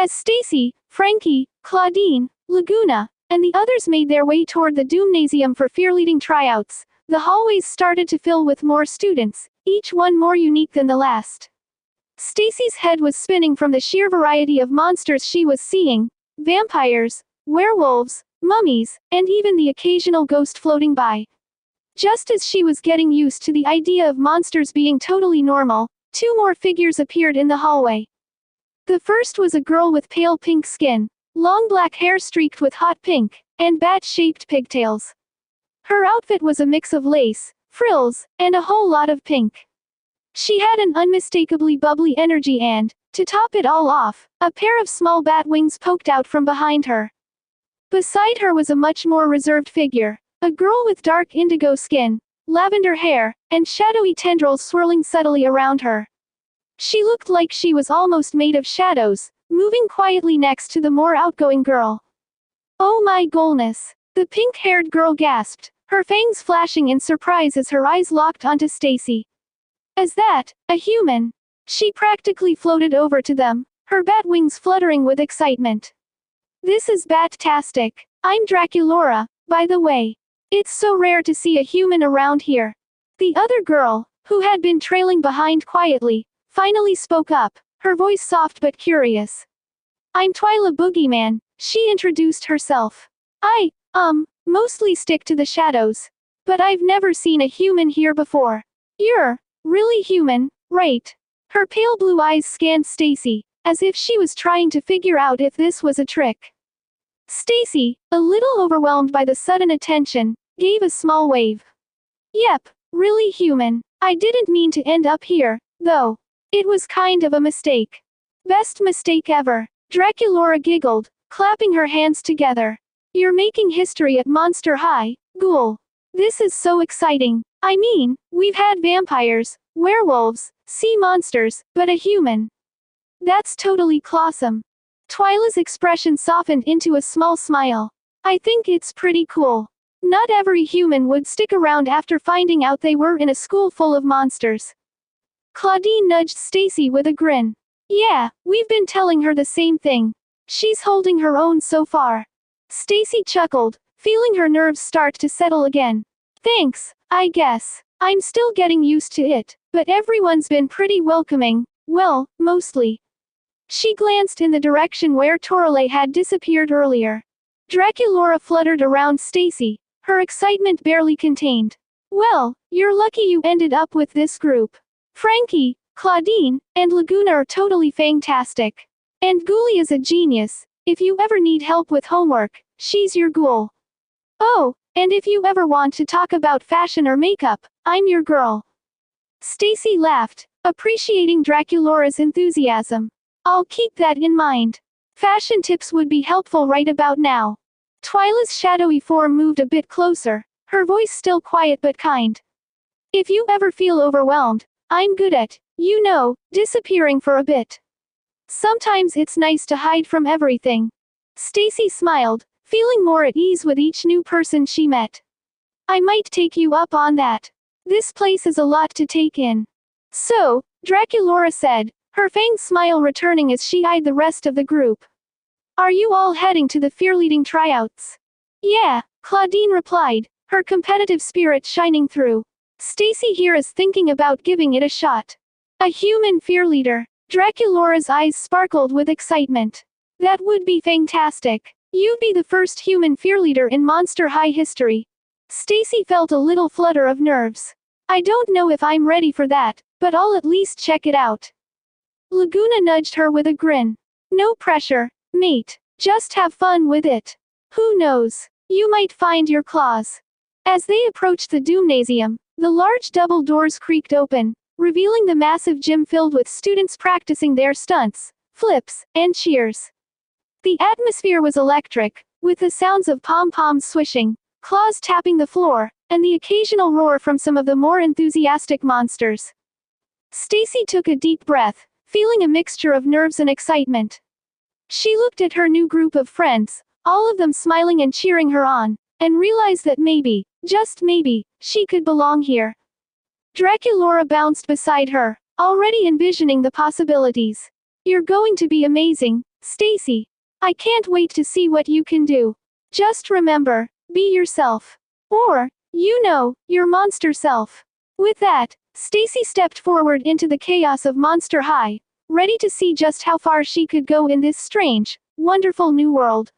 As Stacie, Frankie, Clawdeen, Lagoona, and the others made their way toward the Doomnasium for fear-leading tryouts, the hallways started to fill with more students, each one more unique than the last. Stacie's head was spinning from the sheer variety of monsters she was seeing: vampires, werewolves, mummies, and even the occasional ghost floating by. Just as she was getting used to the idea of monsters being totally normal, two more figures appeared in the hallway. The first was a girl with pale pink skin, long black hair streaked with hot pink, and bat-shaped pigtails. Her outfit was a mix of lace, frills, and a whole lot of pink. She had an unmistakably bubbly energy and, to top it all off, a pair of small bat wings poked out from behind her. Beside her was a much more reserved figure, a girl with dark indigo skin, lavender hair, and shadowy tendrils swirling subtly around her. She looked like she was almost made of shadows, moving quietly next to the more outgoing girl. "Oh my goodness!" the pink-haired girl gasped, her fangs flashing in surprise as her eyes locked onto Stacie. "Is that a human?" She practically floated over to them, her bat wings fluttering with excitement. "This is bat-tastic. I'm Draculaura, by the way. It's so rare to see a human around here." The other girl, who had been trailing behind quietly, finally spoke up, her voice soft but curious. "I'm Twyla Boogieman," she introduced herself. "I, mostly stick to the shadows. But I've never seen a human here before." "You're really human, right?" Her pale blue eyes scanned Stacie, as if she was trying to figure out if this was a trick. Stacie, a little overwhelmed by the sudden attention, gave a small wave. "Yep, really human. I didn't mean to end up here, though. It was kind of a mistake." "Best mistake ever," Draculaura giggled, clapping her hands together. "You're making history at Monster High, ghoul. This is so exciting. I mean, we've had vampires, werewolves, sea monsters, but a human. That's totally clawsome." Twyla's expression softened into a small smile. "I think it's pretty cool. Not every human would stick around after finding out they were in a school full of monsters." Clawdeen nudged Stacie with a grin. "Yeah, we've been telling her the same thing. She's holding her own so far." Stacie chuckled, feeling her nerves start to settle again. "Thanks, I guess. I'm still getting used to it, but everyone's been pretty welcoming, well, mostly." She glanced in the direction where Torale had disappeared earlier. Draculaura fluttered around Stacie, her excitement barely contained. "Well, you're lucky you ended up with this group. Frankie, Clawdeen, and Lagoona are totally fang-tastic. And Ghoulia's a genius. If you ever need help with homework, she's your ghoul. Oh, and if you ever want to talk about fashion or makeup, I'm your girl." Stacie laughed, appreciating Draculaura's enthusiasm. "I'll keep that in mind. Fashion tips would be helpful right about now." Twyla's shadowy form moved a bit closer, her voice still quiet but kind. "If you ever feel overwhelmed, I'm good at, disappearing for a bit. Sometimes it's nice to hide from everything." Stacie smiled, feeling more at ease with each new person she met. "I might take you up on that. This place is a lot to take in." "So," Draculaura said, her fang smile returning as she eyed the rest of the group. "Are you all heading to the fear-leading tryouts?" "Yeah," Clawdeen replied, her competitive spirit shining through. "Stacie here is thinking about giving it a shot." "A human fear leader." Draculaura's eyes sparkled with excitement. "That would be fang-tastic. You'd be the first human fear leader in Monster High history." Stacie felt a little flutter of nerves. "I don't know if I'm ready for that, but I'll at least check it out." Lagoona nudged her with a grin. "No pressure, mate. Just have fun with it. Who knows? You might find your claws." As they approached the Doomnasium, the large double doors creaked open, revealing the massive gym filled with students practicing their stunts, flips, and cheers. The atmosphere was electric, with the sounds of pom-poms swishing, claws tapping the floor, and the occasional roar from some of the more enthusiastic monsters. Stacie took a deep breath, feeling a mixture of nerves and excitement. She looked at her new group of friends, all of them smiling and cheering her on, and realized that maybe, just maybe, she could belong here. Draculaura bounced beside her, already envisioning the possibilities. "You're going to be amazing, Stacie, I can't wait to see what you can do. Just remember, be yourself. Or, your monster self. With that, Stacie stepped forward into the chaos of Monster High, ready to see just how far she could go in this strange, wonderful new world.